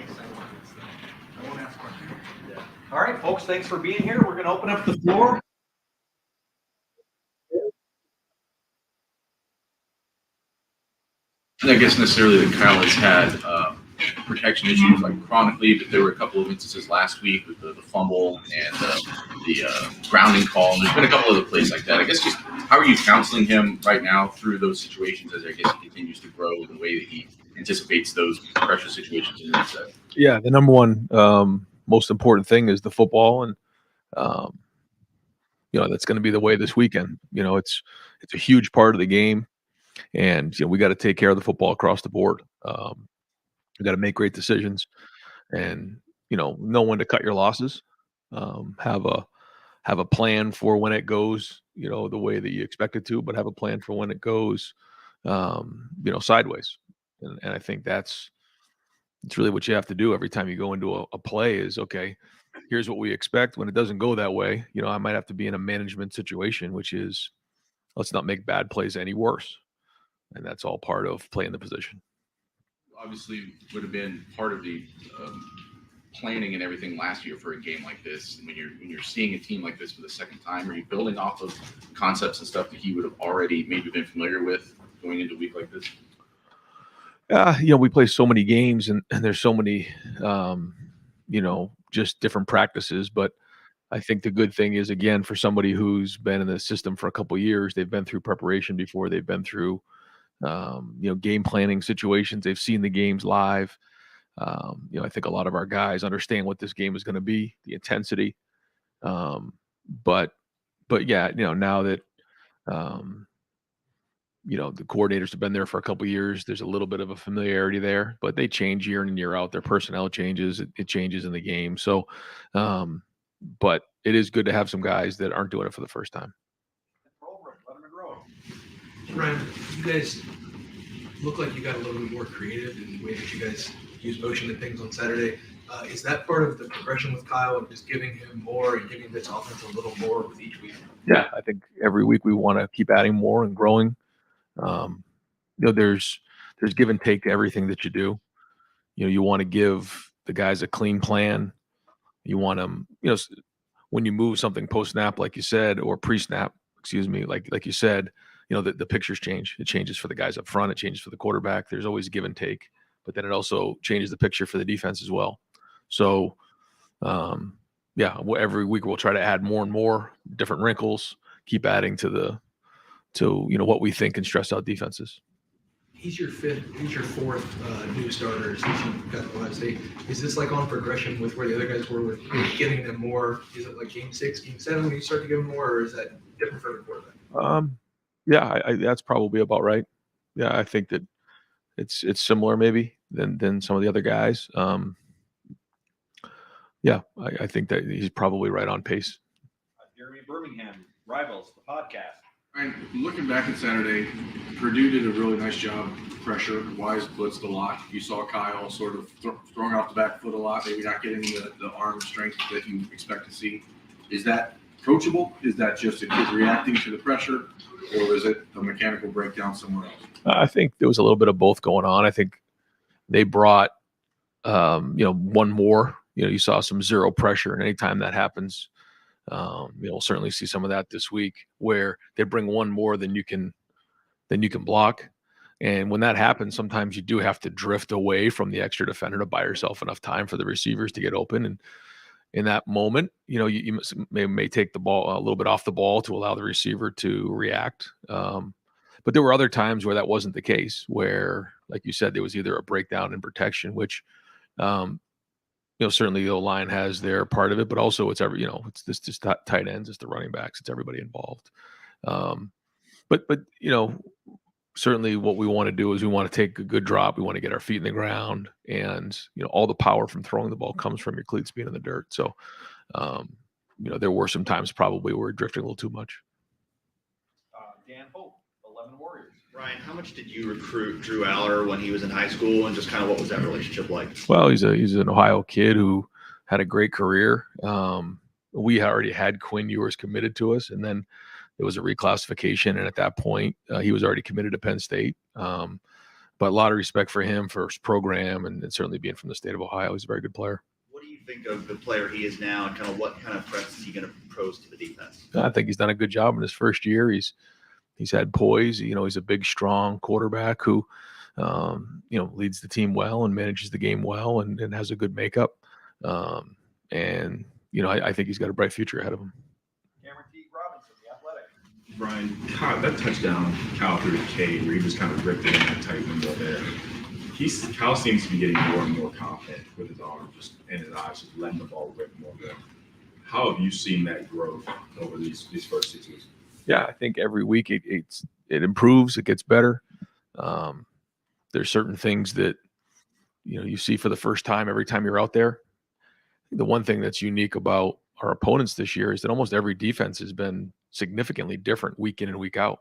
I won't ask questions. Yeah. All right, folks, thanks for being here. We're going to open up the floor. I guess necessarily that Kyle has had protection issues like chronically, but there were a couple of instances last week with the fumble and the grounding call. And there's been a couple other plays like that. I guess just how are you counseling him right now through those situations as I guess he continues to grow the way that he anticipates those pressure situations in his set? Yeah, the number one most important thing is the football, and that's going to be the way this weekend. It's a huge part of the game, and we got to take care of the football across the board. We got to make great decisions, and know when to cut your losses. Have a plan for when it goes, the way that you expect it to, but have a plan for when it goes, sideways. And I think it's really what you have to do every time you go into a play is, okay, here's what we expect. When it doesn't go that way, I might have to be in a management situation, which is let's not make bad plays any worse. And that's all part of playing the position. Obviously would have been part of the planning and everything last year for a game like this. And when you're seeing a team like this for the second time, are you building off of concepts and stuff that he would have already maybe been familiar with going into a week like this? We play so many games and there's so many, just different practices. But I think the good thing is, again, for somebody who's been in the system for a couple of years, they've been through preparation before, they've been through, game planning situations. They've seen the games live. I think a lot of our guys understand what this game is going to be, the intensity. But yeah, now that, the coordinators have been there for a couple of years, there's a little bit of a familiarity there, but they change year in and year out. Their personnel changes, it changes in the game. So, but it is good to have some guys that aren't doing it for the first time. Ryan, you guys look like you got a little bit more creative in the way that you guys use motion and things on Saturday. Is that part of the progression with Kyle and just giving him more and giving this offense a little more with each week? Yeah, I think every week we want to keep adding more and growing. There's give and take to everything that you do. You want to give the guys a clean plan. You want them, when you move something post snap, like you said, or pre snap, like you said, the pictures change. It changes for the guys up front. It changes for the quarterback. There's always give and take, but then it also changes the picture for the defense as well. So, every week we'll try to add more and more different wrinkles, keep adding to what we think can stress out defenses. He's your fourth new starter since you got to Ohio State. Is this like on progression with where the other guys were with getting them more? Is it like game 6, game 7 when you start to give them more, or is that different for the quarterback? That's probably about right. Yeah, I think that it's similar maybe than some of the other guys. I think that he's probably right on pace. Jeremy Birmingham, Rivals, the podcast. Right, looking back at Saturday, Purdue did a really nice job. Pressure, Wise blitzed a lot. You saw Kyle sort of throwing off the back foot a lot, maybe not getting the arm strength that you expect to see. Is that coachable? Is that just a kid reacting to the pressure, or is it a mechanical breakdown somewhere else? I think there was a little bit of both going on. I think they brought, one more. You saw some zero pressure, and anytime that happens, we'll certainly see some of that this week, where they bring one more than you can block. And when that happens, sometimes you do have to drift away from the extra defender to buy yourself enough time for the receivers to get open. And in that moment, you may take the ball a little bit off the ball to allow the receiver to react. But there were other times where that wasn't the case, where, like you said, there was either a breakdown in protection, which, certainly the line has their part of it, but also it's it's just tight ends, it's the running backs, it's everybody involved. But certainly what we want to do is we want to take a good drop. We want to get our feet in the ground, and all the power from throwing the ball comes from your cleats being in the dirt. So, there were some times probably where we're drifting a little too much. Dan Hope, 11 Warriors. Ryan, how much did you recruit Drew Aller when he was in high school, and just kind of what was that relationship like? Well, he's an Ohio kid who had a great career. We already had Quinn Ewers committed to us, and then there was a reclassification, and at that point, he was already committed to Penn State. but a lot of respect for him, for his program, and certainly being from the state of Ohio. He's a very good player. What do you think of the player he is now, and kind of what kind of threats is he going to pose to the defense? I think he's done a good job in his first year. He's had poise. You know, he's a big, strong quarterback who, you know, leads the team well and manages the game well and has a good makeup. And, you know, I think he's got a bright future ahead of him. Cameron T. Robinson, the Athletic. Brian, that touchdown Kyle threw to Cade, where he just kind of ripped it in that tight window there. Kyle seems to be getting more and more confident with his arm, just in his eyes, just letting the ball rip more. How have you seen that growth over these first 6 weeks? Yeah, I think every week it improves, it gets better. There's certain things that, you know, you see for the first time every time you're out there. The one thing that's unique about our opponents this year is that almost every defense has been significantly different week in and week out.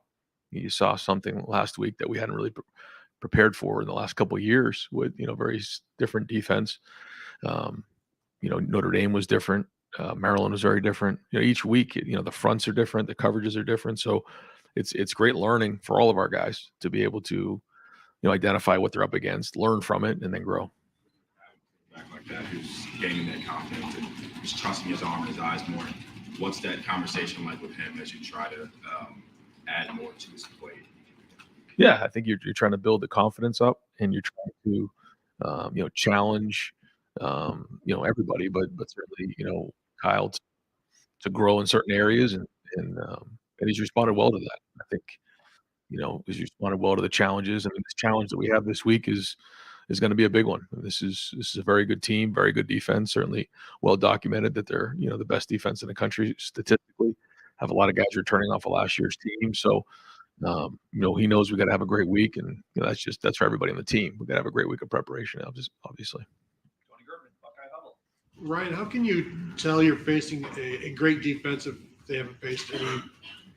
You saw something last week that we hadn't really prepared for in the last couple of years with, you know, very different defense. You know, Notre Dame was different. Maryland was very different. You know, each week, you know, the fronts are different, the coverages are different. So it's great learning for all of our guys to be able to, you know, identify what they're up against, learn from it, and then grow. Back like that, who's gaining that confidence and just trusting his arm and his eyes more. What's that conversation like with him as you try to add more to his play? Yeah, I think you're trying to build the confidence up, and you're trying to, you know, challenge, you know, everybody, but certainly, you know, Kyle to grow in certain areas, and he's responded well to that. I think, you know, he's responded well to the challenges. I mean, this challenge that we have this week is going to be a big one. This is a very good team, very good defense. Certainly well documented that they're, you know, the best defense in the country statistically. Have a lot of guys returning off of last year's team, so you know, he knows we got to have a great week, and you know, that's for everybody on the team. We got to have a great week of preparation. Obviously. Tony German, Buckeye Huddle. Ryan, how can you tell you're facing a great defense if they haven't faced any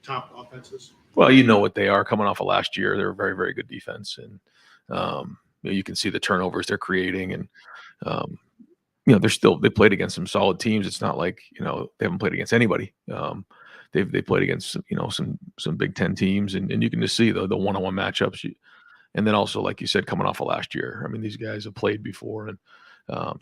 top offenses? Well, you know what they are coming off of last year. They're a very, very good defense, and you know, you can see the turnovers they're creating, and you know, they played against some solid teams. It's not like, you know, they haven't played against anybody. They played against, you know, some Big Ten teams, and you can just see the one-on-one matchups. And then also, like you said, coming off of last year, I mean, these guys have played before, and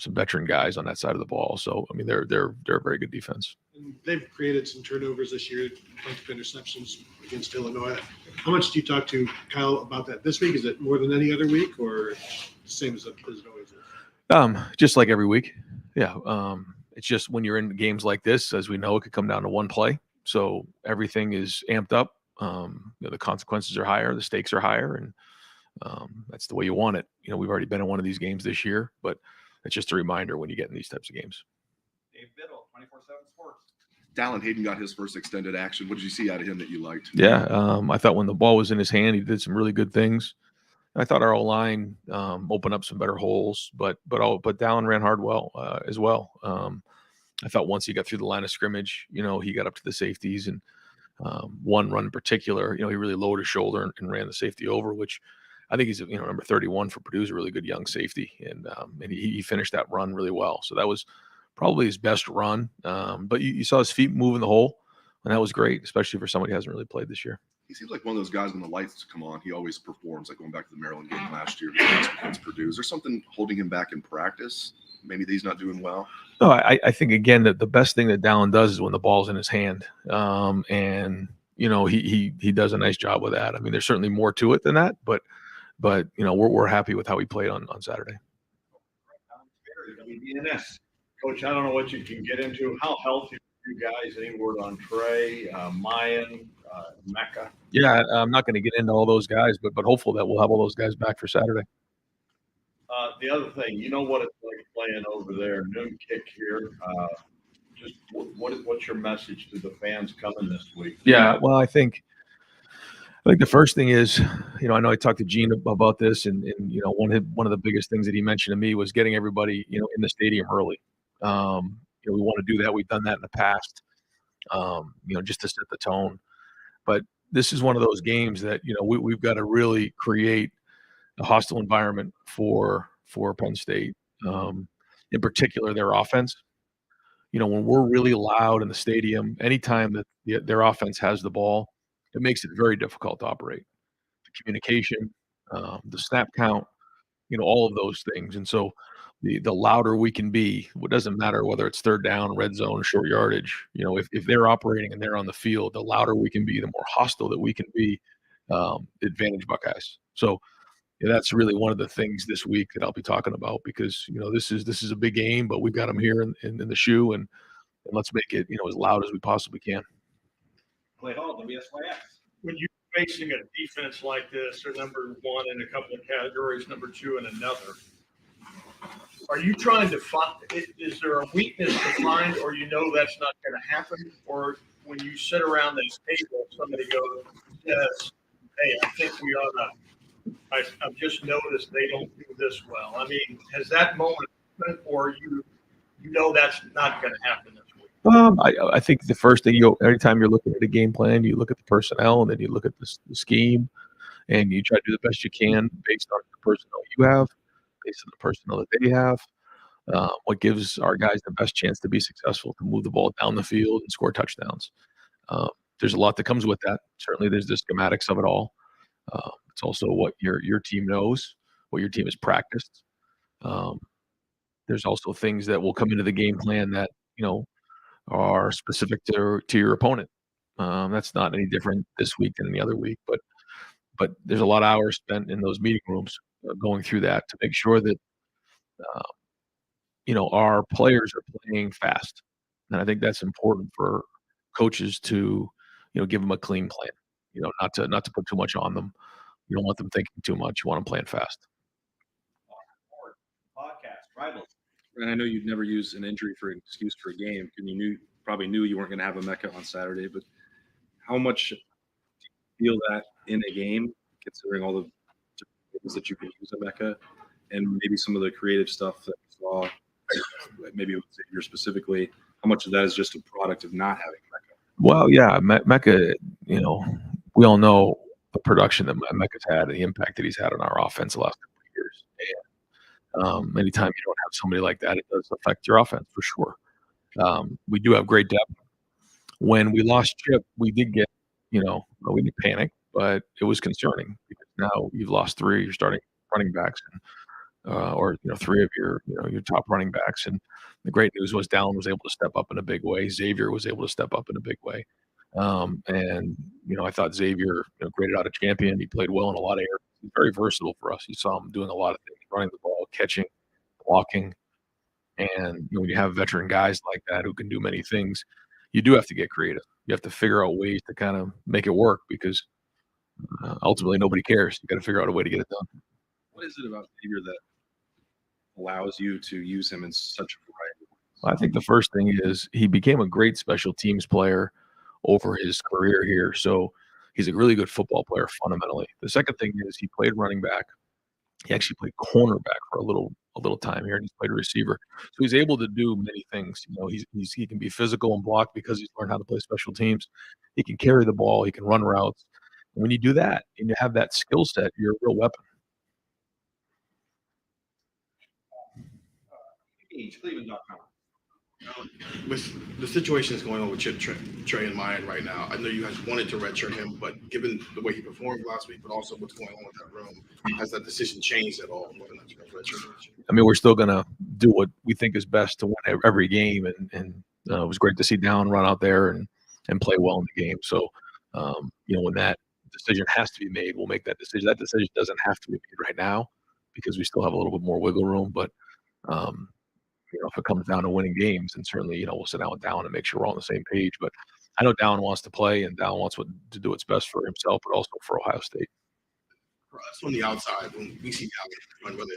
some veteran guys on that side of the ball. So I mean, they're a very good defense. And they've created some turnovers this year, a bunch of interceptions against Illinois. How much do you talk to Kyle about that this week? Is it more than any other week, or the same as it always is? Just like every week. Yeah. It's just when you're in games like this, as we know, it could come down to one play. So everything is amped up. You know, the consequences are higher, the stakes are higher, and that's the way you want it. You know, we've already been in one of these games this year, but it's just a reminder when you get in these types of games. Dave Biddle, 24/7 Sports. Dallin Hayden got his first extended action. What did you see out of him that you liked? Yeah, I thought when the ball was in his hand, he did some really good things. I thought our O-line opened up some better holes, but Dallin ran hard as well. I thought once he got through the line of scrimmage, you know, he got up to the safeties, and one run in particular, you know, he really lowered his shoulder and ran the safety over, which I think he's, you know, number 31 for Purdue's a really good young safety, and he finished that run really well. So that was probably his best run. But you saw his feet move in the hole, and that was great, especially for somebody who hasn't really played this year. He seems like one of those guys when the lights come on, he always performs, like going back to the Maryland game last year against Purdue. Is there something holding him back in practice? Maybe that he's not doing well? No, I think, again, that the best thing that Dallin does is when the ball's in his hand. And, you know, he does a nice job with that. I mean, there's certainly more to it than that, but you know, we're happy with how he played on Saturday. WDNS. Coach, I don't know what you can get into. How healthy are you guys? Any word on Trey, Mayan, Mecca? Yeah, I'm not going to get into all those guys, but hopeful that we'll have all those guys back for Saturday. The other thing, you know what it's like playing over there, noon kick here. Just what's your message to the fans coming this week? Yeah, well, I think the first thing is, you know, I know I talked to Gene about this, and you know, one of the biggest things that he mentioned to me was getting everybody, you know, in the stadium early. You know, we want to do that. We've done that in the past, you know, just to set the tone. But this is one of those games that, you know, we've got to really create a hostile environment for Penn State, in particular their offense. You know, when we're really loud in the stadium, anytime that their offense has the ball, it makes it very difficult to operate. The communication, the snap count, all of those things. And so the louder we can be, it doesn't matter whether it's third down, red zone, short yardage. If they're operating and they're on the field, the louder we can be, the more hostile that we can be, advantage Buckeyes. So that's really one of the things this week that I'll be talking about, because this is a big game, but we've got them here in the shoe, and let's make it as loud as we possibly can. Clay Hall, WSYX. When you're facing a defense like this, they're number one in a couple of categories, number two in another. Are you trying to find? Is there a weakness to find, or that's not going to happen? Or when you sit around this table, somebody says, "Hey, I think we ought to." I've just noticed they don't do this well. I mean, has that moment happened, or that's not going to happen this week? I think the first thing every time you're looking at a game plan, you look at the personnel, and then you look at the scheme, and you try to do the best you can based on the personnel you have, based on the personnel that they have. What gives our guys the best chance to be successful, to move the ball down the field and score touchdowns. There's a lot that comes with that. Certainly, there's the schematics of it all. It's also what your team knows, what your team has practiced. There's also things that will come into the game plan that are specific to your opponent. That's not any different this week than any other week, but there's a lot of hours spent in those meeting rooms going through that to make sure that our players are playing fast. And I think that's important for coaches to give them a clean plan. Not to put too much on them. You don't want them thinking too much. You want them playing fast. Podcast, Rivals. And I know you'd never use an injury for an excuse for a game, and you probably knew you weren't going to have a Mecca on Saturday. But how much do you feel that in a game, considering all the different ways that you can use a Mecca, and maybe some of the creative stuff that you saw, maybe with Xavier specifically, how much of that is just a product of not having Mecca? Well, yeah, Mecca. We all know the production that Mecca's had and the impact that he's had on our offense the last couple of years. And anytime you don't have somebody like that, it does affect your offense for sure. We do have great depth. When we lost Chip, we did get, we didn't panic, but it was concerning because now you've lost three of your starting running backs, or three of your top running backs. And the great news was Dallin was able to step up in a big way. Xavier was able to step up in a big way. And I thought Xavier graded out a champion. He played well in a lot of areas. He's very versatile for us. You saw him doing a lot of things, running the ball, catching, blocking. And when you have veteran guys like that who can do many things, you do have to get creative. You have to figure out ways to kind of make it work, because ultimately nobody cares. You got to figure out a way to get it done. What is it about Xavier that allows you to use him in such a variety of ways? I think the first thing is he became a great special teams player over his career here. So he's a really good football player fundamentally. The second thing is he played running back. He actually played cornerback for a little time here, and he's played receiver. So he's able to do many things. He can be physical and block because he's learned how to play special teams. He can carry the ball. He can run routes. And when you do that and you have that skill set, you're a real weapon. Cleveland.com. With the situation that's going on with Chip Trey in mind right now, I know you guys wanted to redshirt him, but given the way he performed last week, but also what's going on with that room, has that decision changed at all? I mean, we're still going to do what we think is best to win every game, and it was great to see Dallin run out there and play well in the game. So, when that decision has to be made, we'll make that decision. That decision doesn't have to be made right now because we still have a little bit more wiggle room, but if it comes down to winning games, then certainly, we'll sit down with Dallin and make sure we're all on the same page. But I know Dallin wants to play, and Dallin wants to do what's best for himself, but also for Ohio State. For us on the outside, when we see Dallin, whether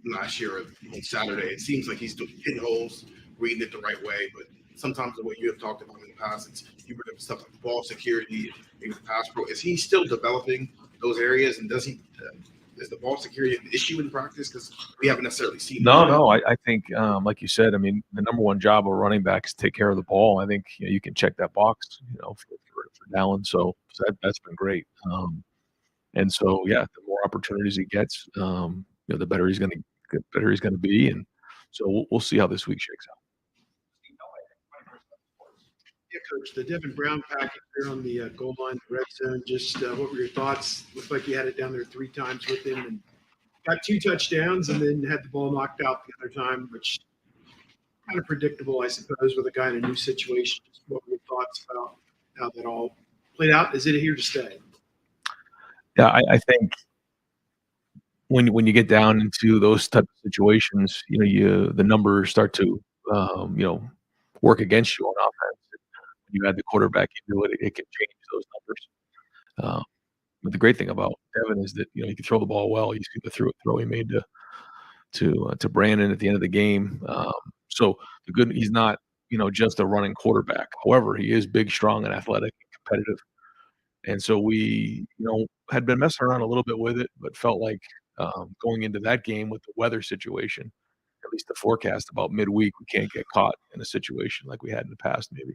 last year or on Saturday, it seems like he's hitting holes, reading it the right way. But sometimes the way you have talked about in the past, it's you bring up stuff like ball security, maybe the pass pro. Is he still developing those areas, and does he? Is the ball security an issue in practice? Because we haven't necessarily seen that. No. I think, like you said, I mean, the number one job of a running back is to take care of the ball. I think you can check that box, for Dallin. So that's been great. And so, yeah, the more opportunities he gets, the better he's going to be. And so we'll see how this week shakes out. Yeah, Coach, the Devin Brown package there on the goal line, the red zone, just what were your thoughts? Looked like you had it down there 3 times with him and got 2 touchdowns and then had the ball knocked out the other time, which kind of predictable, I suppose, with a guy in a new situation. Just what were your thoughts about how that all played out? Is it here to stay? Yeah, I think when you get down into those type of situations, the numbers start to work against you on offense. When you add the quarterback into it, it can change those numbers. But the great thing about Devin is that he can throw the ball well. You see the throw he made to Brandon at the end of the game. So he's not just a running quarterback. However, he is big, strong, and athletic and competitive. And so we had been messing around a little bit with it, but felt like going into that game with the weather situation, at least the forecast about midweek, we can't get caught in a situation like we had in the past maybe.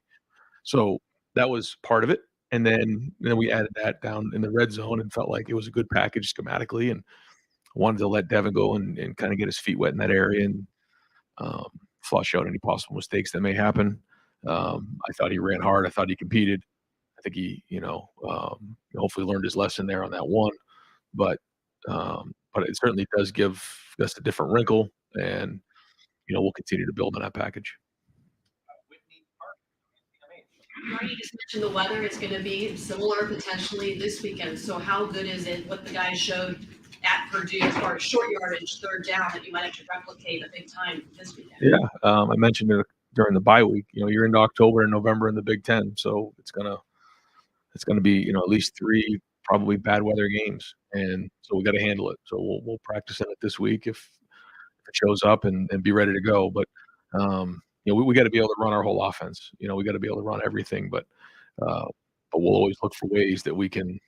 So that was part of it. And then we added that down in the red zone and felt like it was a good package schematically and wanted to let Devin go and kind of get his feet wet in that area and flush out any possible mistakes that may happen. I thought he ran hard. I thought he competed. I think he, hopefully learned his lesson there on that one. But it certainly does give us a different wrinkle, and we'll continue to build on that package. You just mentioned the weather. It's going to be similar potentially this weekend. So how good is it what the guys showed at Purdue as far as short yardage, third down, that you might have to replicate a big time this weekend? Yeah, I mentioned it during the bye week. You're into October and November in the Big Ten, so it's gonna be at least 3 probably bad weather games, and so we got to handle it. So we'll practice in it this week if it shows up and be ready to go. But we got to be able to run our whole offense. We got to be able to run everything, but we'll always look for ways that we can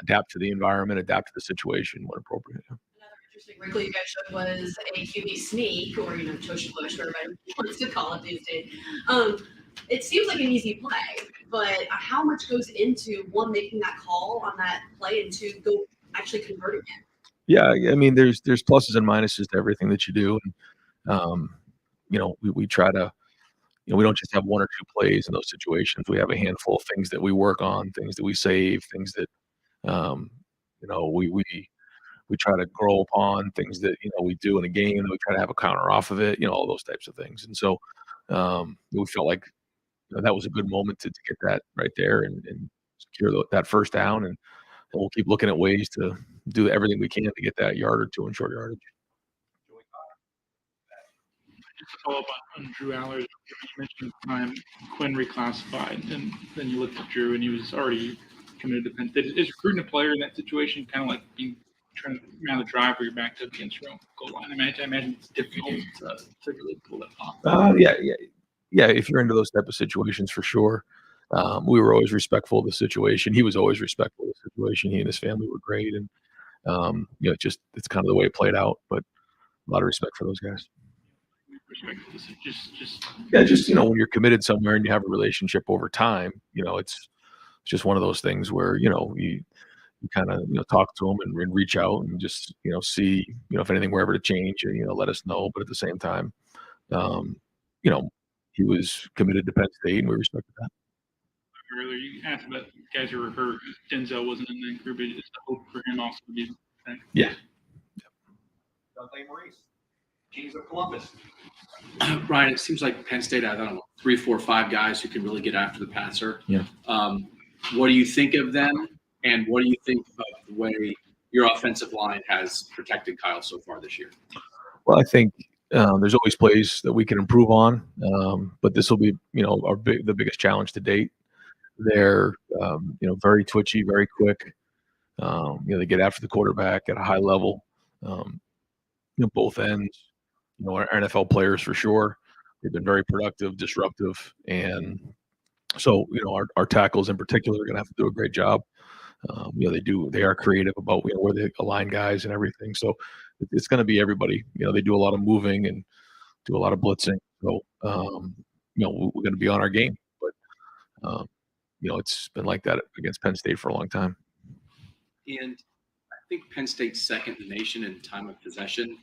adapt to the environment, adapt to the situation when appropriate. Another interesting wrinkle you guys showed was a QB sneak, or tush push, whatever everybody wants to call it these days. It seems like an easy play, but how much goes into one making that call on that play and 2 go actually converting it? Yeah, I mean, there's pluses and minuses to everything that you do, and we try to. We don't just have 1 or 2 plays in those situations. We have a handful of things that we work on, things that we save, things that we try to grow upon, things that we do in a game, and we try to have a counter off of it. All those types of things. And so we felt like that was a good moment to get that right there and secure that first down, and we'll keep looking at ways to do everything we can to get that yard or 2 in short yardage. Just to follow up on Drew Aller, you mentioned the time Quinn reclassified, and then you looked at Drew, and he was already committed to Penn State. Is recruiting a player in that situation kind of like trying to man the drive where you're back to against your own goal line? I imagine it's difficult to really pull that off. Yeah. If you're into those type of situations, for sure. We were always respectful of the situation. He was always respectful of the situation. He and his family were great, and it's kind of the way it played out. But a lot of respect for those guys. Just when you're committed somewhere and you have a relationship over time, it's just one of those things where you kind of talk to them and reach out and just see if anything were ever to change, or let us know. But at the same time, he was committed to Penn State, and we respected that. Earlier, you asked about guys who were hurt. Denzel wasn't in that group. Is the hope for him also to be back? Yeah. Dante Maurice, Kings of Columbus. Ryan, it seems like Penn State had, 3, 4, 5 guys who can really get after the passer. Yeah. What do you think of them, and what do you think of the way your offensive line has protected Kyle so far this year? Well, I think there's always plays that we can improve on, but this will be, the biggest challenge to date. They're, very twitchy, very quick. They get after the quarterback at a high level. Both ends. Our NFL players for sure. They've been very productive, disruptive, and so our tackles in particular are going to have to do a great job. They are creative about where they align guys and everything. So it's going to be everybody. They do a lot of moving and do a lot of blitzing. So we're going to be on our game. But it's been like that against Penn State for a long time. And I think Penn State's second in the nation in time of possession.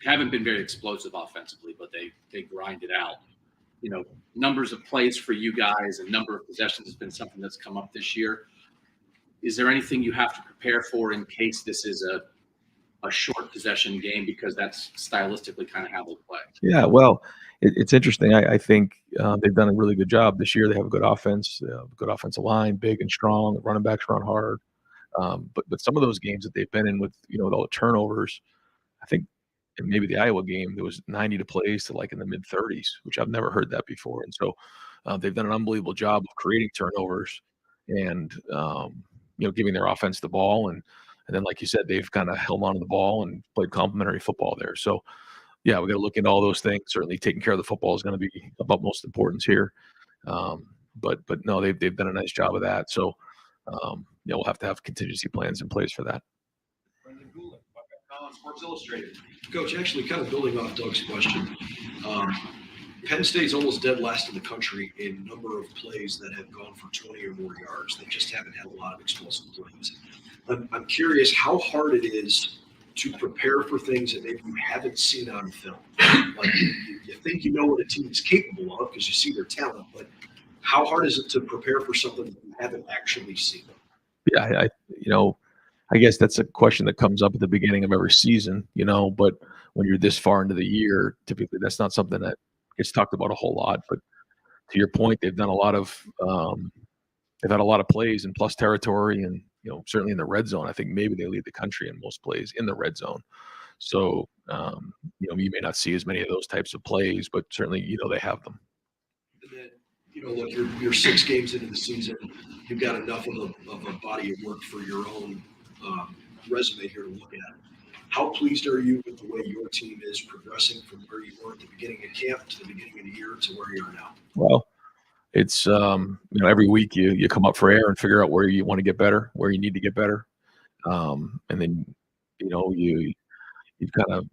Haven't been very explosive offensively, but they grind it out. numbers of plays for you guys and number of possessions has been something that's come up this year. Is there anything you have to prepare for in case this is a short possession game, because that's stylistically kind of how they play? Yeah, well, it's interesting. I think they've done a really good job this year. They have a good offense, good offensive line, big and strong. Running backs run hard. But some of those games that they've been in with with all the turnovers, I think in maybe the Iowa game there was 90 to plays to like in the mid 30s, which I've never heard that before. And so they've done an unbelievable job of creating turnovers and giving their offense the ball, and then like you said, they've kind of held on to the ball and played complementary football there. So yeah, we got to look into all those things. Certainly, taking care of the football is going to be of utmost importance here. But no, they've done a nice job of that. So we'll have to have contingency plans in place for that. Sports Illustrated. Coach, actually kind of building off Doug's question, Penn State's almost dead last in the country in number of plays that have gone for 20 or more yards. They just haven't had a lot of explosive plays. I'm curious how hard it is to prepare for things that maybe you haven't seen on film. Like you think you know what a team is capable of because you see their talent, but how hard is it to prepare for something that you haven't actually seen? Yeah, I guess that's a question that comes up at the beginning of every season, but when you're this far into the year, typically that's not something that gets talked about a whole lot. But to your point, they've done a lot of they've had a lot of plays in plus territory, and certainly in the red zone. I think maybe they lead the country in most plays in the red zone. So you may not see as many of those types of plays, but certainly they have them. And then look, you're 6 games into the season. You've got enough of a body of work for your own resume here to look at. How pleased are you with the way your team is progressing from where you were at the beginning of camp to the beginning of the year to where you are now? Well, it's every week you come up for air and figure out where you want to get better, where you need to get better, and then you kind of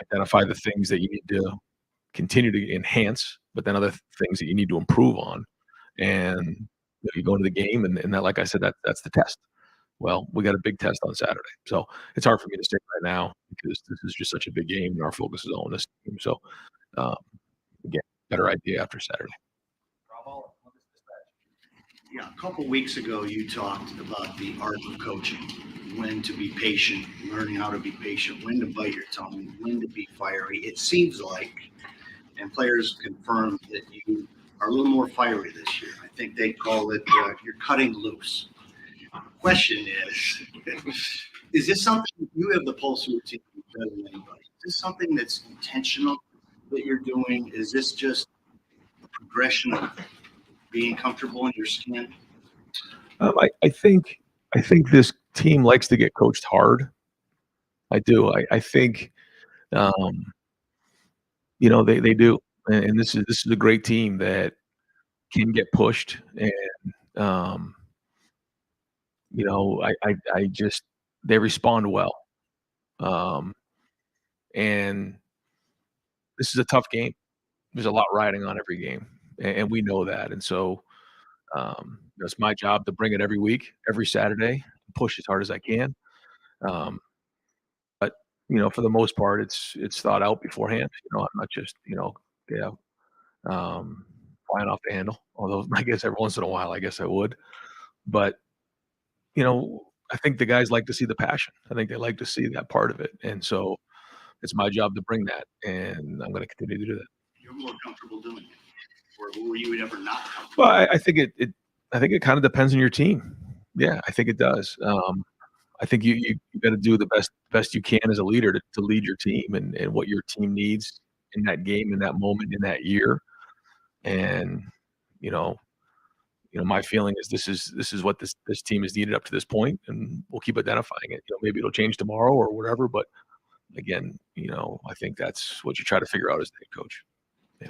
identify the things that you need to continue to enhance, but then other things that you need to improve on, and you go into the game, and that, like I said, that's the test. Well, we got a big test on Saturday, so it's hard for me to say right now because this is just such a big game, and our focus is on this team. So, again, better idea after Saturday. Yeah, a couple weeks ago, you talked about the art of coaching, when to be patient, learning how to be patient, when to bite your tongue, when to be fiery. It seems like, and players confirm that you are a little more fiery this year. I think they call it you're cutting loose. Question is this something, you have the pulse of your team better than anybody. Is this something that's intentional that you're doing? Is this just a progression of being comfortable in your skin? I think this team likes to get coached hard. I do. I think, they do, and this is a great team that can get pushed, and I just they respond well, and this is a tough game. There's a lot riding on every game, and we know that, and so it's my job to bring it every week, every Saturday, push as hard as I can. But for the most part, it's thought out beforehand. I'm not just flying off the handle. Although I guess every once in a while, I guess I would. But I think the guys like to see the passion. I think they like to see that part of it, and so it's my job to bring that, and I'm going to continue to do that. You're more comfortable doing it, or were you ever not comfortable? Well, I think it kind of depends on your team. Yeah, I think it does. I think you got to do the best you can as a leader to lead your team and what your team needs in that game, in that moment, in that year. And my feeling is this is what this team has needed up to this point, and we'll keep identifying it. Maybe it'll change tomorrow or whatever, but again, I think that's what you try to figure out as the head coach. Yeah.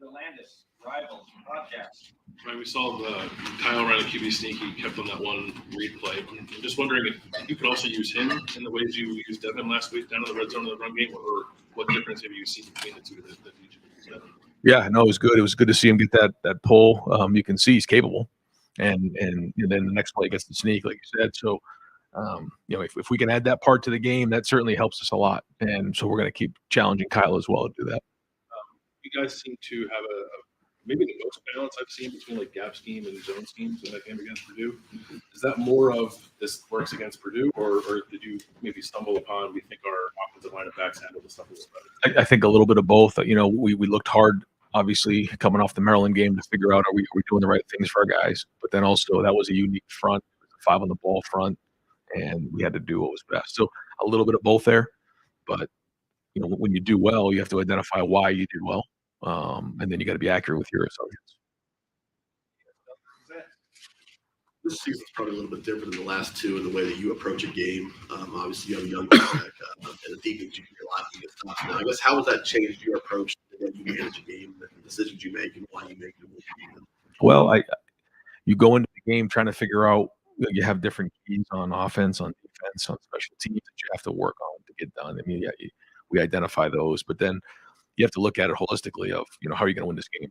The Landis Rivals podcast. Right, we saw Kyle ran a QB sneak. He kept on that one read play. I'm just wondering if you could also use him in the ways you used Devin last week down in the red zone of the run game, or what difference have you seen between the two that you used? Yeah, no, it was good. It was good to see him get that pull. You can see he's capable, and then the next play gets the sneak, like you said. So, if we can add that part to the game, that certainly helps us a lot. And so we're going to keep challenging Kyle as well to do that. You guys seem to have maybe the most balance I've seen between like gap scheme and zone schemes in that game against Purdue. Is that more of this works against Purdue, or did you maybe stumble upon, we think our offensive line of backs handle the stuff a little better? I think a little bit of both. You know, we looked hard, obviously, coming off the Maryland game to figure out are we doing the right things for our guys. But then also that was a unique front, 5 on the ball front, and we had to do what was best. So a little bit of both there. But you know, when you do well, you have to identify why you did well, and then you got to be accurate with your assumptions. This season's probably a little bit different than the last two in the way that you approach a game. Obviously, you have a young quarterback and a defense you can rely on against top. Now, I guess how has that changed your approach to the way you manage a game, the decisions you make, and why you make them? Well, you go into the game trying to figure out. You have different keys on offense, on defense, on special teams that you have to work on to get done. I mean, yeah, we identify those, but then you have to look at it holistically of, you know, how are you going to win this game?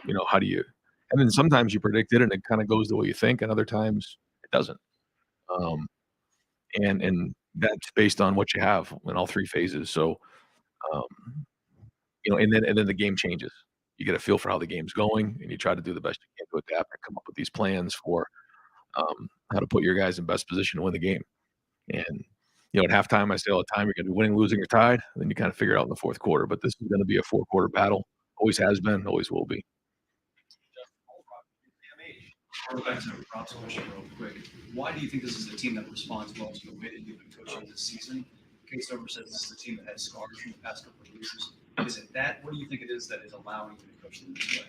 You know, how do you, and then sometimes you predict it and it kind of goes the way you think, and other times it doesn't. And that's based on what you have in all 3 phases. So, you know, and then the game changes. You get a feel for how the game's going, and you try to do the best you can to adapt and come up with these plans for how to put your guys in best position to win the game. And you know, at halftime, I say all the time, you're going to be winning, losing, or tied. And then you kind of figure it out in the 4th quarter. But this is going to be a 4-quarter battle. Always has been, always will be. Go back to Rob's question real quick. Why do you think this is the team that responds well to the way that you've been coaching this season? Case Over says this is a team that has scars from the past couple of years. Is it that? What do you think it is that is allowing you to coach them this way?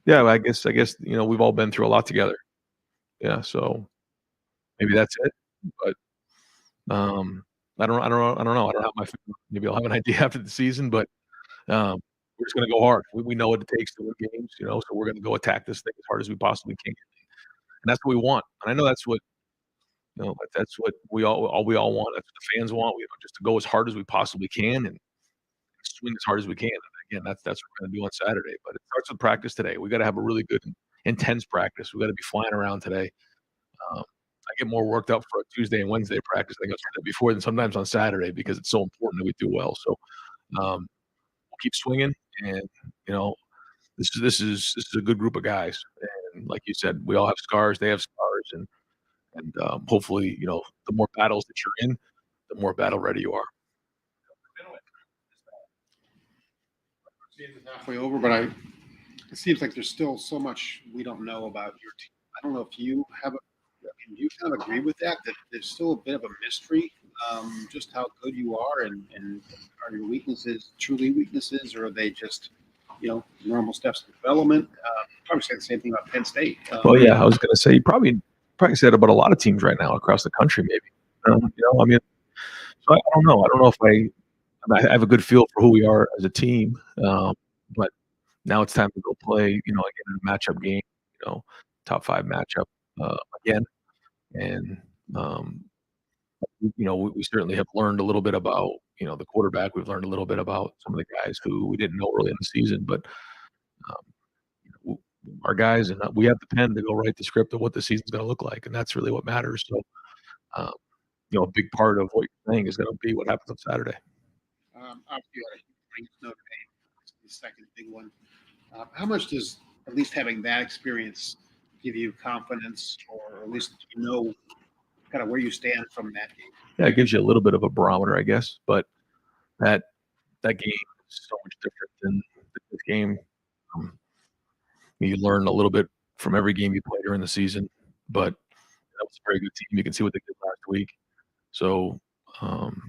Yeah, I guess you know, we've all been through a lot together. Yeah, so maybe that's it. But I don't know. I don't have my, maybe I'll have an idea after the season, but we're just going to go hard. We know what it takes to win games, you know, so we're going to go attack this thing as hard as we possibly can. And that's what we want. And I know that's what, you know, that's what we all want. That's what the fans want. We just to go as hard as we possibly can and swing as hard as we can. And again, that's what we're going to do on Saturday. But it starts with practice today. We got to have a really good, intense practice. We got to be flying around today. I get more worked up for a Tuesday and Wednesday practice than I got before than sometimes on Saturday because it's so important that we do well. So we'll keep swinging, and you know, this is a good group of guys. And like you said, we all have scars. They have scars, and hopefully, you know, the more battles that you're in, the more battle ready you are. Halfway over, but it seems like there's still so much we don't know about your team. I don't know if you have do you kind of agree with that there's still a bit of a mystery, just how good you are, and are your weaknesses truly weaknesses, or are they just, you know, normal steps of development? Probably say the same thing about Penn State. Well, yeah, I was going to say you probably say that about a lot of teams right now across the country, maybe. You know, I mean, so I don't know. I don't know if I have a good feel for who we are as a team, but now it's time to go play, you know, again, in a matchup game, you know, top 5 matchup again. And, you know, we certainly have learned a little bit about, you know, the quarterback. We've learned a little bit about some of the guys who we didn't know early in the season. But you know, our guys, and we have the pen to go write the script of what the season's going to look like. And that's really what matters. So, you know, a big part of what you're saying is going to be what happens on Saturday. Obviously, you had a huge Notre Dame, the second big one. How much does at least having that experience give you confidence, or at least you know kind of where you stand from that game? Yeah, it gives you a little bit of a barometer, I guess. But that game is so much different than this game. You learn a little bit from every game you play during the season, but that was a very good team. You can see what they did last week. So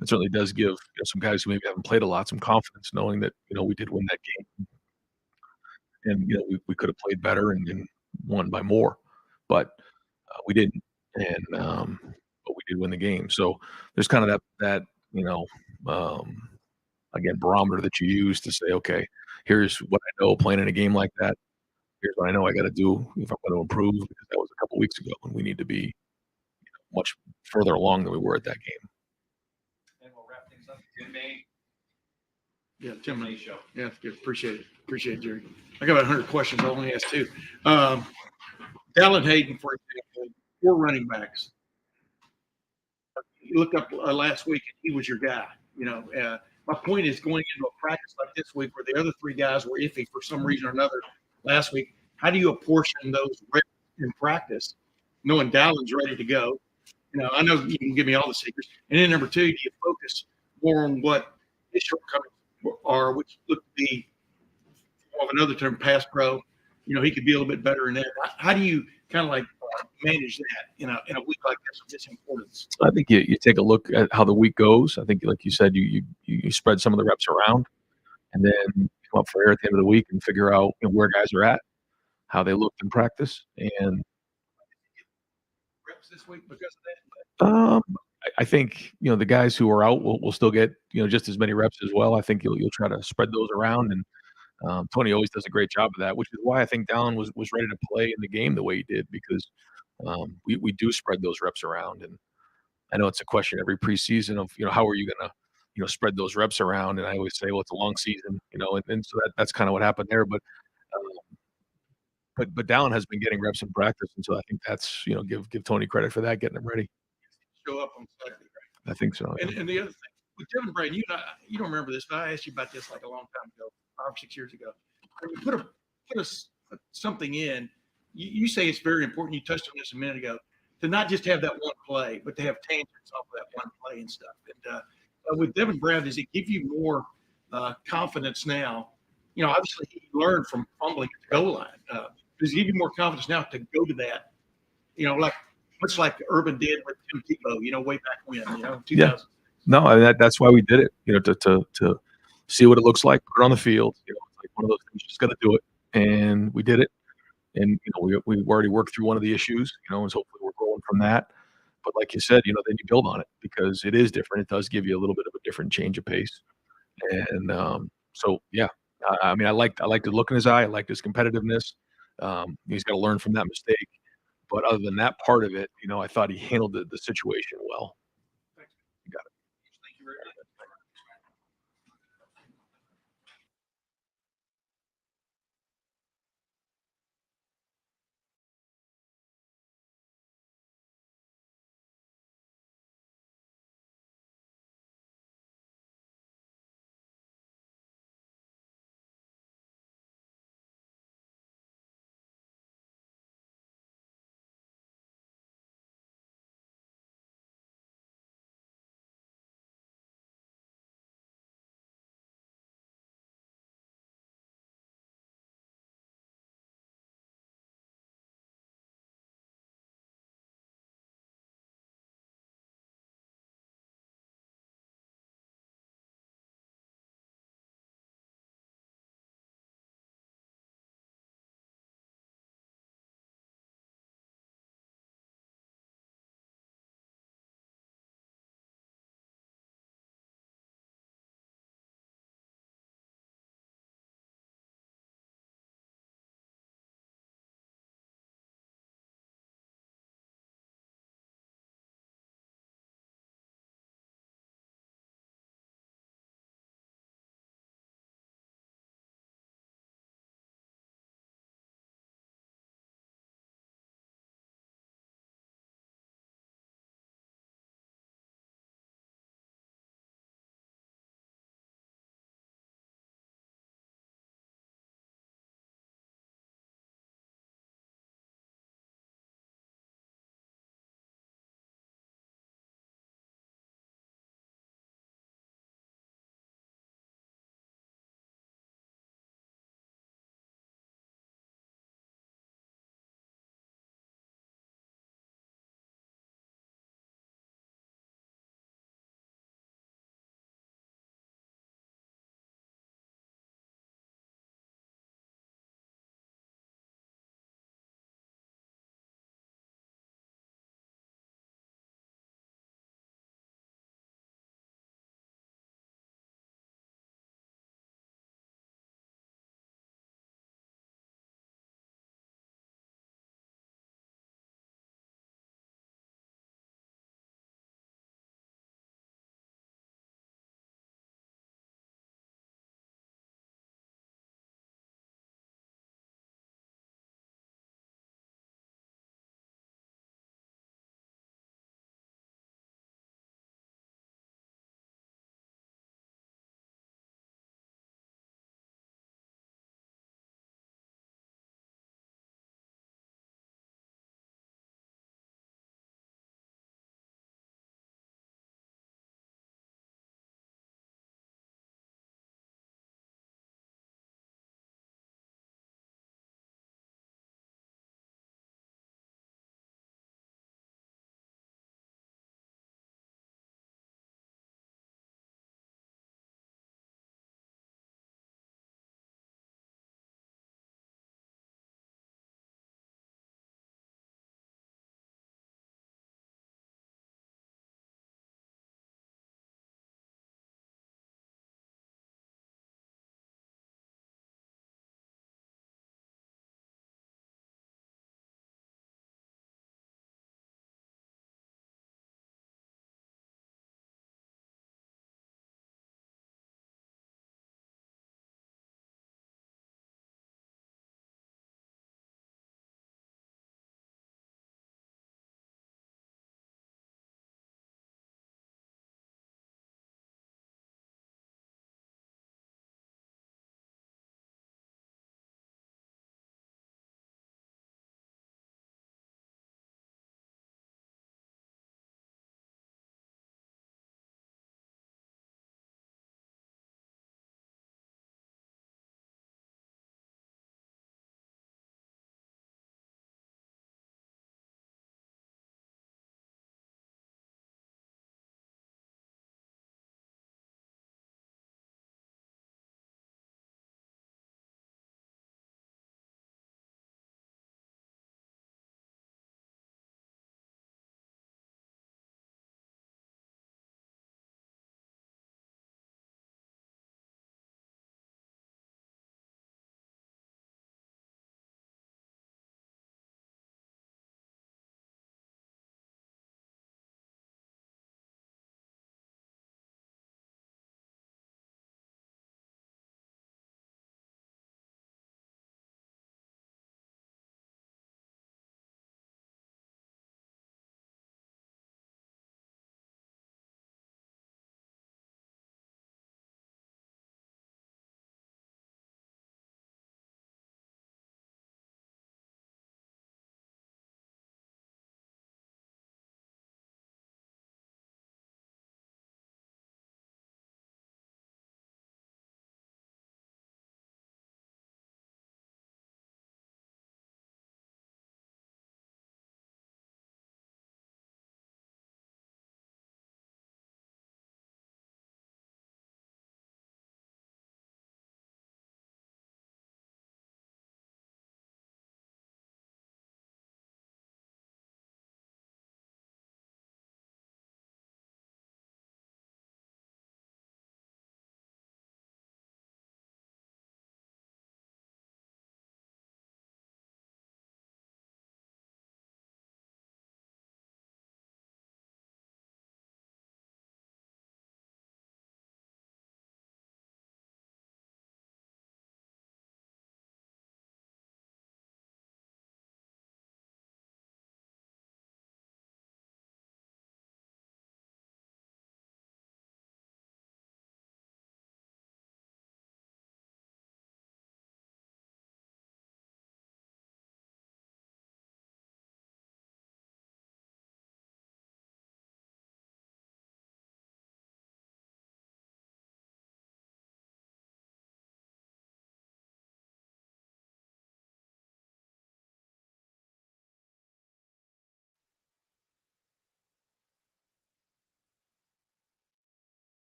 it certainly does give, you know, some guys who maybe haven't played a lot some confidence, knowing that, you know, we did win that game, and you know, we could have played better and won by more, but we didn't. And but we did win the game. So there's kind of that you know, again, barometer that you use to say, okay, here's what I know playing in a game like that. Here's what I know I got to do if I'm going to improve, because that was a couple weeks ago, and we need to be, you know, much further along than we were at that game. And we'll wrap things up. Tim May. Yeah, Tim May show. Yeah, good. Appreciate it, Jerry. I got about 100 questions. I only asked 2. Dallin Hayden, for example, 4 running backs. You looked up last week, and he was your guy. You know, my point is going into a practice like this week where the other three guys were iffy for some reason or another last week. How do you apportion those reps in practice, knowing Dowlin's ready to go? I know you can give me all the secrets. And then number two, do you focus more on what his shortcomings are, which look to be, of another term, pass pro? He could be a little bit better in that. How do you kind of like manage that in a week like this of this importance? I think you take a look at how the week goes. I think, like you said, you spread some of the reps around, and then come up for air at the end of the week and figure out where guys are at, how they looked in practice, and Reps this week because of that? I think the guys who are out will still get just as many reps as well. I think you'll try to spread those around, and Tony always does a great job of that, which is why I think Dallin was ready to play in the game the way he did, because we do spread those reps around. And I know it's a question every preseason of how are you going to spread those reps around, and I always say, well, it's a long season, and so that's kind of what happened there. But Dallin has been getting reps in practice, and so I think that's give Tony credit for that, getting him ready. Show up on Saturday, right? I think so. Yeah. And the other thing with Devin Brand, you don't remember this, but I asked you about this like a long time ago, 5 or 6 years ago. When you put something in, you say it's very important. You touched on this a minute ago, to not just have that one play, but to have tangents off of that one play and stuff. And with Devin Brown, does it give you more confidence now? Obviously he learned from fumbling at the goal line. Does it give you more confidence now to go to that? Much like Urban did with Tim Tebow, way back when, 2000. Yeah. No, that's why we did it. To see what it looks like, put it on the field. It's like one of those things. You just got to do it, and we did it. And we already worked through one of the issues. And hopefully we're growing from that. But like you said, then you build on it, because it is different. It does give you a little bit of a different change of pace. And so yeah, I liked the look in his eye. I liked his competitiveness. He's got to learn from that mistake. But other than that part of it, I thought he handled the situation well. You got it. Thank you very much.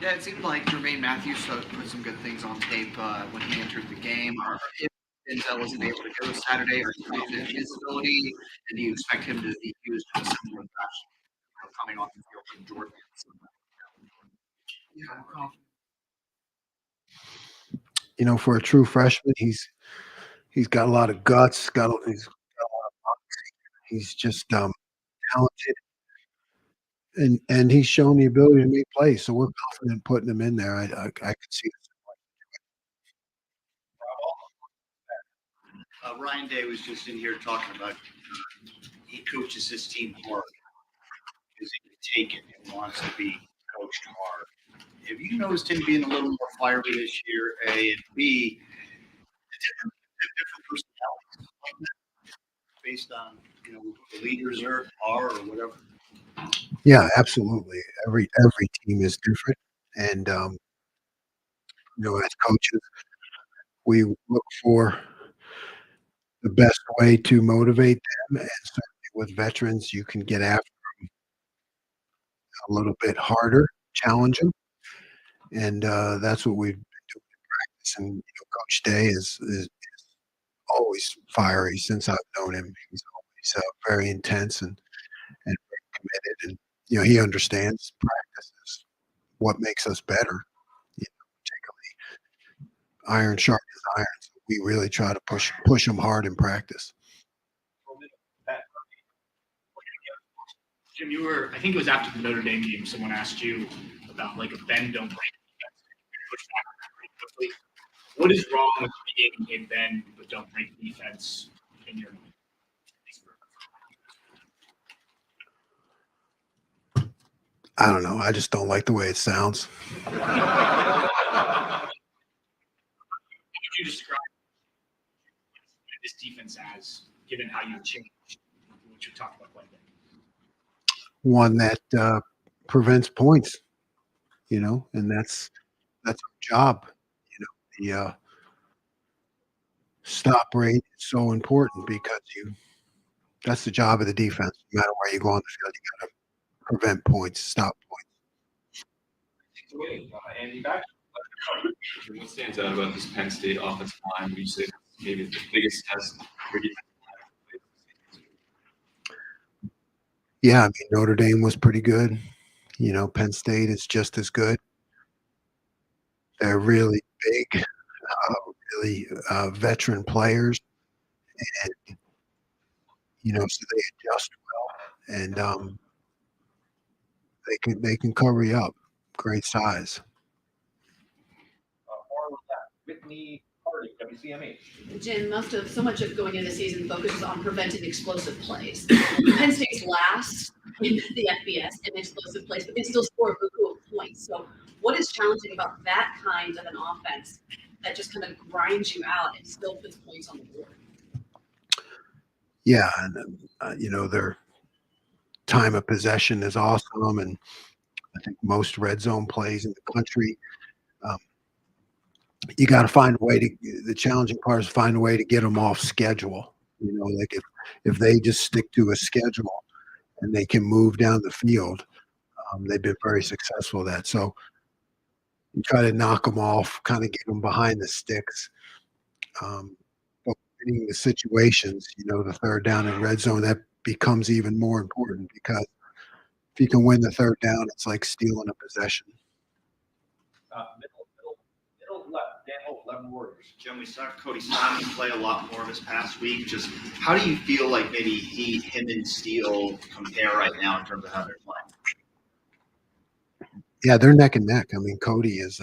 Yeah, it seemed like Jermaine Matthews put some good things on tape when he entered the game. If Denzel wasn't able to go Saturday, are you confident in his ability? And do you expect him to be used in a similar fashion, coming off the field from Jordan? Yeah, I'm confident. For a true freshman, he's got a lot of guts. He's got a lot of moxie. He's just talented, and he's shown the ability to make plays. So we're confident putting him in there. I could see it. Ryan Day was just in here talking about he coaches his team hard because he can take it and wants to be coached hard. Have you noticed him being a little more fiery this year, A, and B, different personalities like that based on who the leaders are or whatever? Yeah, absolutely. Every team is different, and as coaches, we look for the best way to motivate them, and certainly with veterans, you can get after them a little bit harder, challenge them, and that's what we've been doing in practice. And Coach Day is always fiery since I've known him. He's always very intense and very committed, and he understands practice is what makes us better. Particularly iron sharpens iron. So we really try to push them hard in practice. Jim, I think it was after the Notre Dame game, someone asked you about like a bend don't break defense. Push back pretty quickly. What is wrong with being a bend but don't break defense in your mind? I don't know. I just don't like the way it sounds. How would you describe this defense as, given how you've changed what you're talking about quite a bit? One that prevents points, and that's our job. The stop rate is so important because that's the job of the defense. No matter where you go on the field, you got to prevent points, stop points. Andy, back. What stands out about this Penn State offensive line? Would you say maybe the biggest test for you? Yeah, I mean, Notre Dame was pretty good. Penn State is just as good. They're really big, really veteran players, and so they adjust well, and they can cover you up. Great size. More with that. Whitney Hardy, WCME. Jim, so much of going into the season focuses on preventing explosive plays. Penn State's last in the FBS in explosive plays, but they still score a good points. So what is challenging about that kind of an offense that just kind of grinds you out and still puts points on the board? Yeah, and their time of possession is awesome, and I think most red zone plays in the country. You got to find a way to. The challenging part is find a way to get them off schedule. Like if they just stick to a schedule and they can move down the field, they've been very successful at that. So you try to knock them off, kind of get them behind the sticks. But winning the situations, the third down and red zone, that becomes even more important because if you can win the third down, it's like stealing a possession. Middle left, Dan Holt, 11 Warriors. Jim, we saw Cody Simon play a lot more this past week. Just how do you feel like maybe him and Steele compare right now in terms of how they're playing? Yeah, they're neck and neck. I mean, Cody is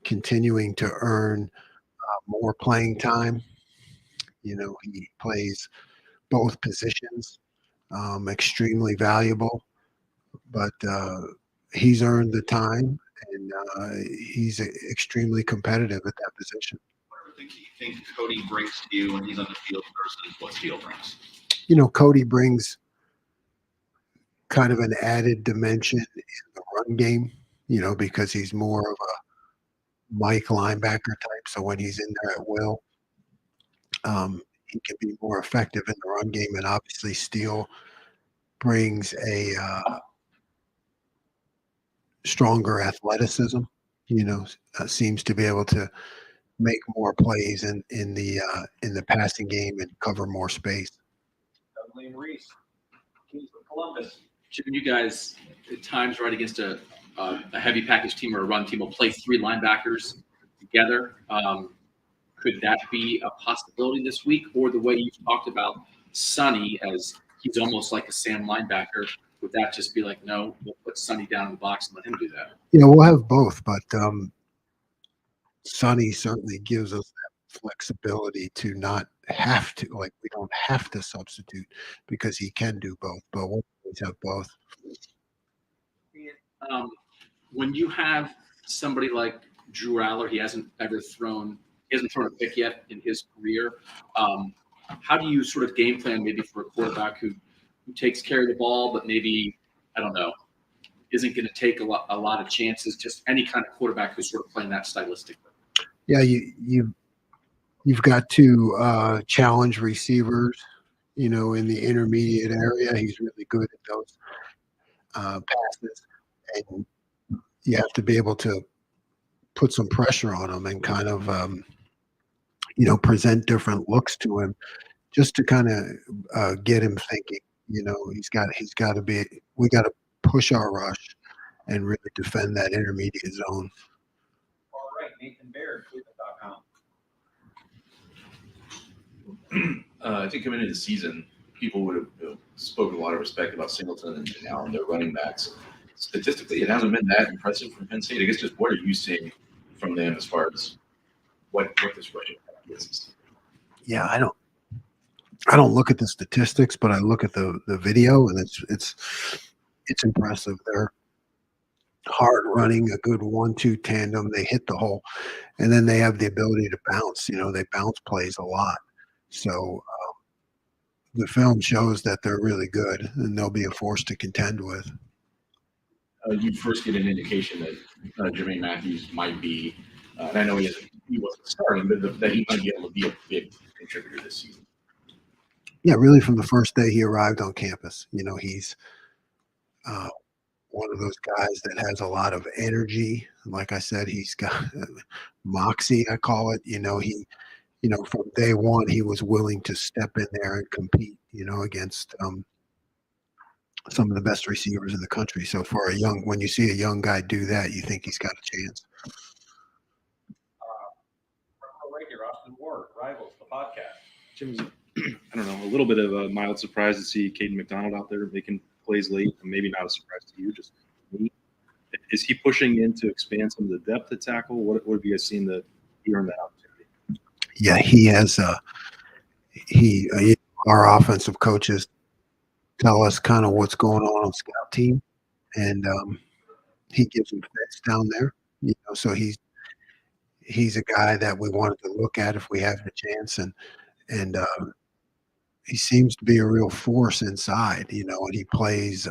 continuing to earn more playing time. He plays both positions, extremely valuable, but he's earned the time, and he's extremely competitive at that position. What do you think Cody brings to you when he's on the field versus what Steele brings? Cody brings kind of an added dimension in the run game, because he's more of a Mike linebacker type. So when he's in there at will, he can be more effective in the run game. And obviously Steele brings a stronger athleticism. Seems to be able to make more plays in the passing game and cover more space. Dudley and Reese, Kings of Columbus. Jim, you guys at times right against a heavy package team or a run team will play three linebackers together. Could that be a possibility this week? Or the way you talked about Sonny as he's almost like a Sam linebacker, would that just be like, no, we'll put Sonny down in the box and let him do that? We'll have both, but Sonny certainly gives us that flexibility to not have to, like, we don't have to substitute because he can do both, but we'll always have both. When you have somebody like Drew Aller, he hasn't thrown a pick yet in his career. How do you sort of game plan maybe for a quarterback who takes care of the ball, but maybe, I don't know, isn't going to take a lot of chances, just any kind of quarterback who's sort of playing that stylistically? Yeah, you've got to challenge receivers, in the intermediate area. He's really good at those passes, and you have to be able to put some pressure on him and kind of present different looks to him, just to kind of get him thinking. He's got to be. We got to push our rush and really defend that intermediate zone. All right, Nathan Baird, Cleveland.com. I think coming into the season, people would have spoken a lot of respect about Singleton and Allen, their running backs. Statistically, it hasn't been that impressive from Penn State. I guess just what are you seeing from them as far as what this rushing is? Yeah, I don't look at the statistics, but I look at the video, and it's impressive. They're hard running, a good 1-2 tandem. They hit the hole, and then they have the ability to bounce. They bounce plays a lot. So the film shows that they're really good, and they'll be a force to contend with. You first get an indication that Jermaine Matthews might be, and I know he wasn't starting, but that he might be able to be a big contributor this season. Yeah, really from the first day he arrived on campus. He's one of those guys that has a lot of energy. Like I said, he's got moxie, I call it. From day one, he was willing to step in there and compete, against some of the best receivers in the country. So when you see a young guy do that, you think he's got a chance. Right here, Austin Ward, Rivals, the podcast. Jim's, I don't know, a little bit of a mild surprise to see Caden McDonald out there making plays late, and maybe not a surprise to you, just me. Is he pushing in to expand some of the depth at tackle? What have you guys seen that he earned that opportunity? Yeah, he has. Our offensive coaches tell us kind of what's going on scout team, and he gives them fits down there. So he's a guy that we wanted to look at if we have the chance, and he seems to be a real force inside. And he plays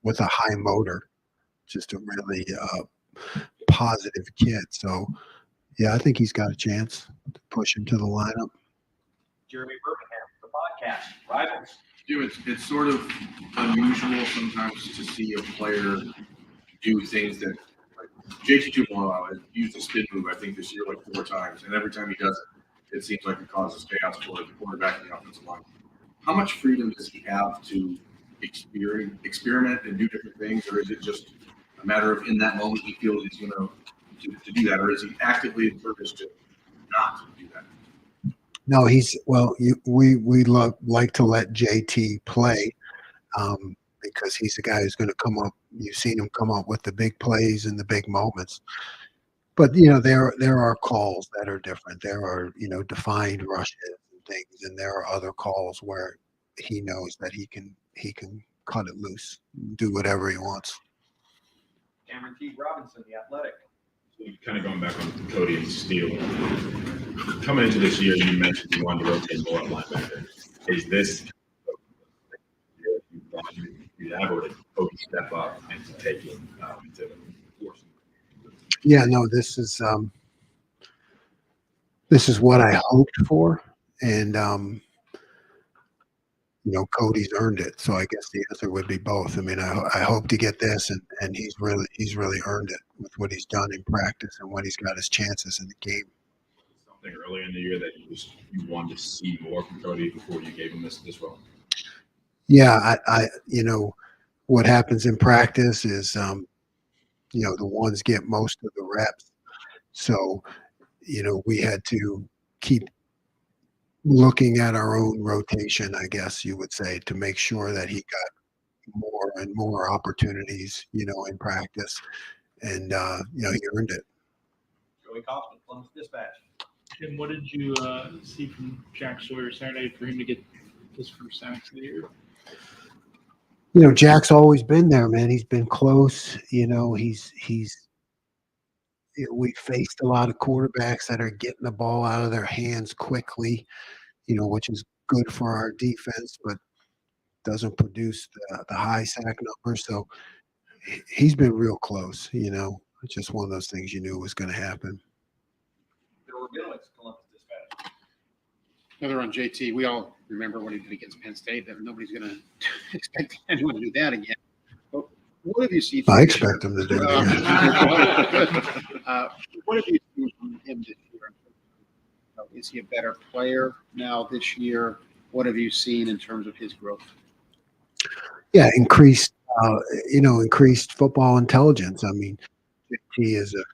with a high motor, just a really positive kid. So yeah, I think he's got a chance to push him to the lineup. Jeremy Birmingham, the podcast, Rivals. It's sort of unusual sometimes to see a player do things that, like JT Tupelo used a spin move, I think, this year like 4 times, and every time he does it, it seems like it causes chaos for the quarterback and the offensive line. How much freedom does he have to experiment and do different things, or is it just a matter of in that moment he feels he's going to do that, or is he actively encouraged to not do that? No, we like to let JT play because he's the guy who's going to come up. You've seen him come up with the big plays and the big moments. But there are calls that are different. There are defined rushes and things, and there are other calls where he knows that he can cut it loose, do whatever he wants. Cameron T. Robinson, The Athletic. Kind of going back on Cody and Steele. Coming into this year, you mentioned you wanted to rotate more at linebacker. Is this you have, or did Cody step up into taking into forcing? Yeah, no, this is what I hoped for, and Cody's earned it. So I guess the answer would be both. I mean, I hope to get this, and he's really earned it with what he's done in practice and when he's got his chances in the game. Something earlier in the year that you wanted to see more from Cody before you gave him this role? Yeah, I what happens in practice is the ones get most of the reps. So, we had to keep looking at our own rotation, I guess you would say, to make sure that he got more and more opportunities, in practice. And, he earned it. Joey Kaufman, Columbus Dispatch. Tim, what did you see from Jack Sawyer Saturday for him to get his first sack of the year? Jack's always been there, man. He's been close. We faced a lot of quarterbacks that are getting the ball out of their hands quickly, which is good for our defense, but doesn't produce the high sack number. So he's been real close. It's just one of those things you knew was going to happen. There were Columbus Dispatch. Another on JT. We all remember what he did against Penn State. That nobody's going to expect anyone to do that again. But what have you seen? I expect him to do that. What have you seen from him this year? Is he a better player now this year? What have you seen in terms of his growth? Yeah, increased football intelligence. I mean, JT is an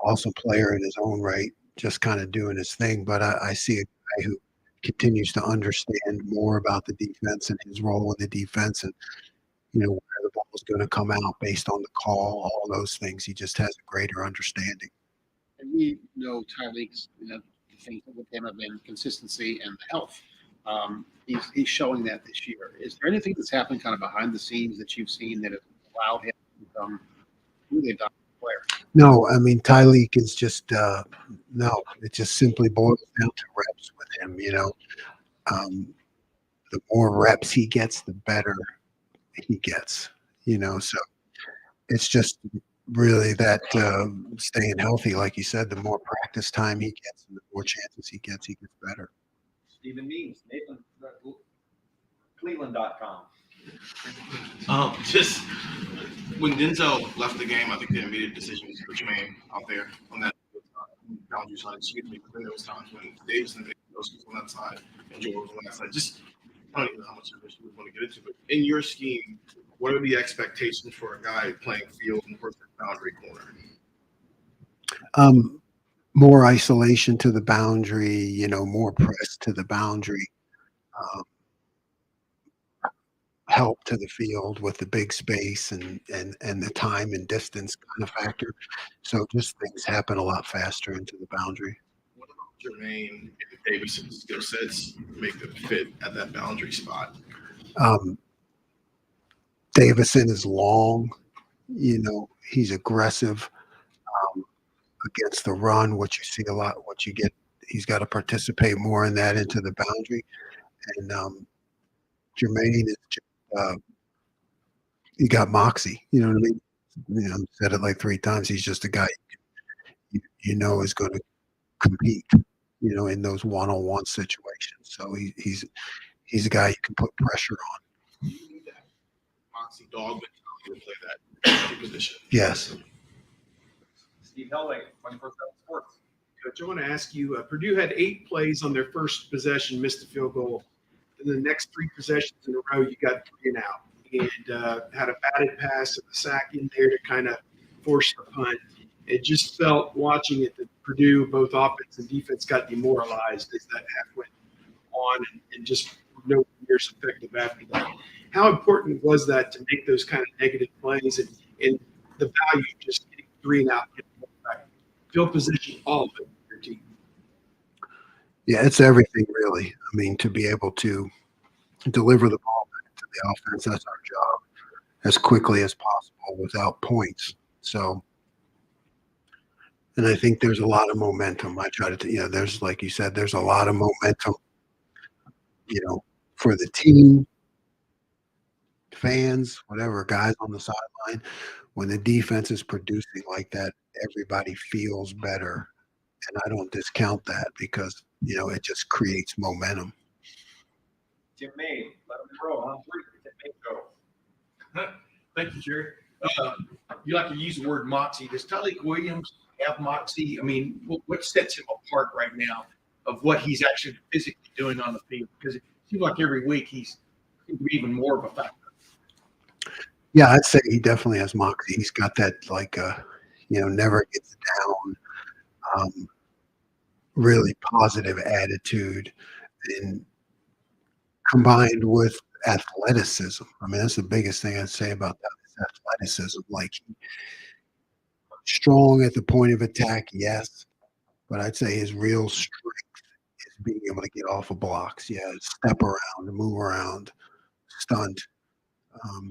awesome player in his own right, just kind of doing his thing. But I see a guy who continues to understand more about the defense and his role in the defense, and where the ball is going to come out based on the call, all those things. He just has a greater understanding. And we know Tyreek's, the things with him have been consistency and health. He's showing that this year. Is there anything that's happened kind of behind the scenes that you've seen that has allowed him to become really a dominant player? No, I mean, Tyreek is just no. It just simply boils down to reps with him. The more reps he gets, the better he gets. So it's just really that staying healthy, like you said. The more practice time he gets, and the more chances he gets better. Stephen Means, Nathan, Cleveland.com. Just when Denzel left the game, I think the immediate decision was for Jermaine out there on that boundary side. Excuse me. But then there was times when Davis and was on that side and George was on that side. Just I don't even know how much of this we want to get into, but in your scheme, what are the expectations for a guy playing field and versus boundary corner? More isolation to the boundary, more press to the boundary, help to the field with the big space and the time and distance kind of factor. So just things happen a lot faster into the boundary. What about Jermaine and Davison's skill sets make them fit at that boundary spot? Davison is long, he's aggressive. Against the run, what you see a lot, what you get, he's got to participate more in that into the boundary. And Jermaine is just, he got moxie, you know what I mean? Said it like 3 times. He's just a guy is going to compete, in those one-on-one situations. So he's a guy you can put pressure on. You need that moxie dog mentality to play that position. Yes. Steve Hellway, 24/7 Sports. Coach, I want to ask you, Purdue had 8 plays on their first possession, missed a field goal. In the next 3 possessions in a row, you got 3 and out. And had a batted pass and a sack in there to kind of force the punt. It just felt, watching it, that Purdue, both offense and defense, got demoralized as that half went on and just no years effective after that. How important was that to make those kind of negative plays and the value of just getting 3 and out? Field position, all of it, your team. Yeah, it's everything, really. I mean, to be able to deliver the ball back to the offense, that's our job, as quickly as possible without points. So, and I think there's a lot of momentum. I try to, there's, like you said, there's a lot of momentum, for the team, fans, whatever, guys on the sideline. When the defense is producing like that, everybody feels better. And I don't discount that because, it just creates momentum. Jim May, let him throw on three. Jim May go. Thank you, Jerry. You like to use the word moxie. Does Tyleek Williams have moxie? I mean, what sets him apart right now of what he's actually physically doing on the field? Because it seems like every week he's even more of a factor. Yeah, I'd say he definitely has moxie. He's got that, never gets down, really positive attitude, and combined with athleticism. I mean, that's the biggest thing I'd say about that is athleticism. Like, strong at the point of attack, yes, but I'd say his real strength is being able to get off of blocks. Yeah, step around, move around, stunt,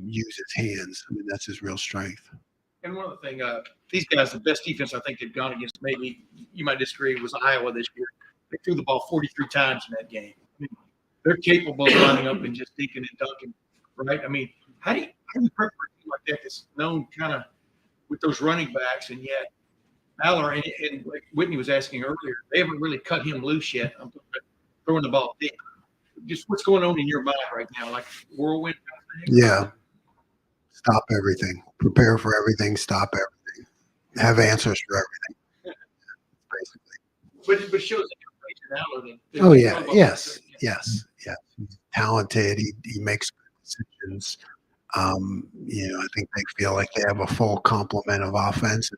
use his hands. I mean, that's his real strength. And one other thing, these guys, the best defense I think they've gone against, maybe you might disagree, was Iowa this year. They threw the ball 43 times in that game. I mean, they're capable of lining up and just deacon and dunking, right? I mean, how do you prep for a team like that that's known kind of with those running backs, and yet Aller and like Whitney was asking earlier, they haven't really cut him loose yet. I'm throwing the ball deep. Just what's going on in your mind right now, like whirlwind kind of thing? Yeah. Stop everything. Prepare for everything. Stop everything. Have answers for everything. Basically. But it shows that you're Aller. Oh yeah. Yes. Yes. Yeah. He's talented. He makes good decisions. I think they feel like they have a full complement of offense.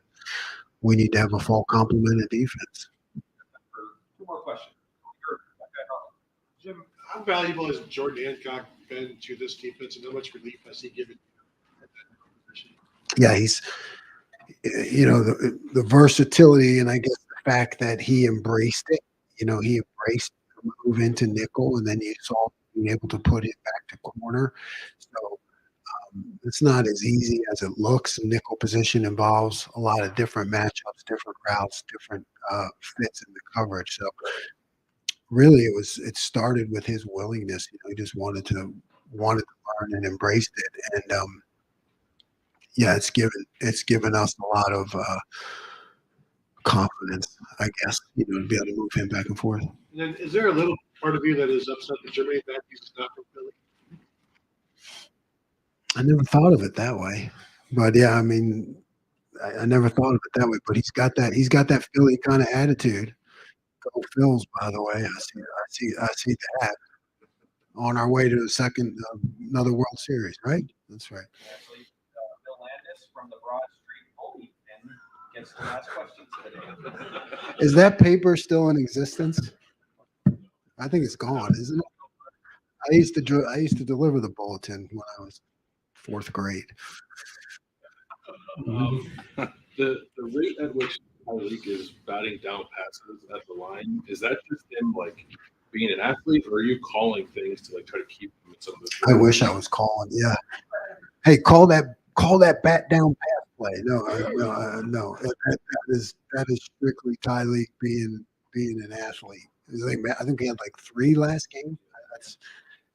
We need to have a full complement of defense. Two more questions. Jim, how valuable has Jordan Hancock been to this defense, and how much relief has he given? Yeah, he's, the versatility, and I guess the fact that he embraced it. He embraced the move into nickel, and then you saw being able to put it back to corner. So it's not as easy as it looks. The nickel position involves a lot of different matchups, different routes, different fits in the coverage. So really, it started with his willingness. He just wanted to learn and embraced it, and yeah, it's given us a lot of confidence, I guess, to be able to move him back and forth. And then, is there a little part of you that is upset that Jermaine Matthews is not from Philly? I never thought of it that way, but yeah, I mean, I never thought of it that way. But he's got that Philly kind of attitude. Go Phils, by the way. I see that on our way to the another World Series, right? That's right. Actually, Bill Landis from the Broad Street Bully gets the last question today. Is that paper still in existence? I think it's gone, isn't it? I used to deliver the bulletin when I was 4th grade. The rate at which Tyleek is batting down passes at the line, is that just him like being an athlete, or are you calling things to like try to keep him in some of this? I wish I was calling. Yeah. Hey, call that bat down pass play. No. That is strictly Tyleek being an athlete. I think he had like 3 last game.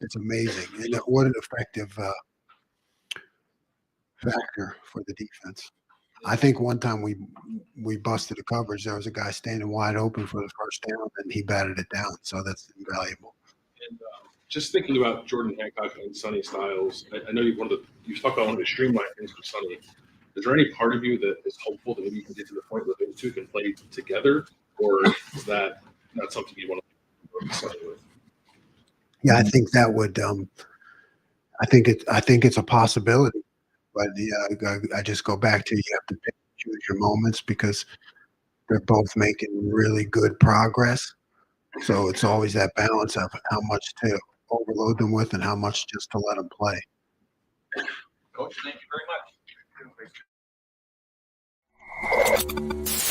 It's amazing, and what an effective factor for the defense. I think one time we busted a coverage. There was a guy standing wide open for the first down, and he batted it down. So that's invaluable. And just thinking about Jordan Hancock and Sonny Styles, I know you've talked about one of the streamlined things for Sonny. Is there any part of you that is hopeful that maybe you can get to the point where those two can play together, or is that not something you want to work Sonny with? Yeah, I think that would. I think it's a possibility. But yeah, I just go back to you have to pick and choose your moments because they're both making really good progress. So it's always that balance of how much to overload them with and how much just to let them play. Coach, thank you very much.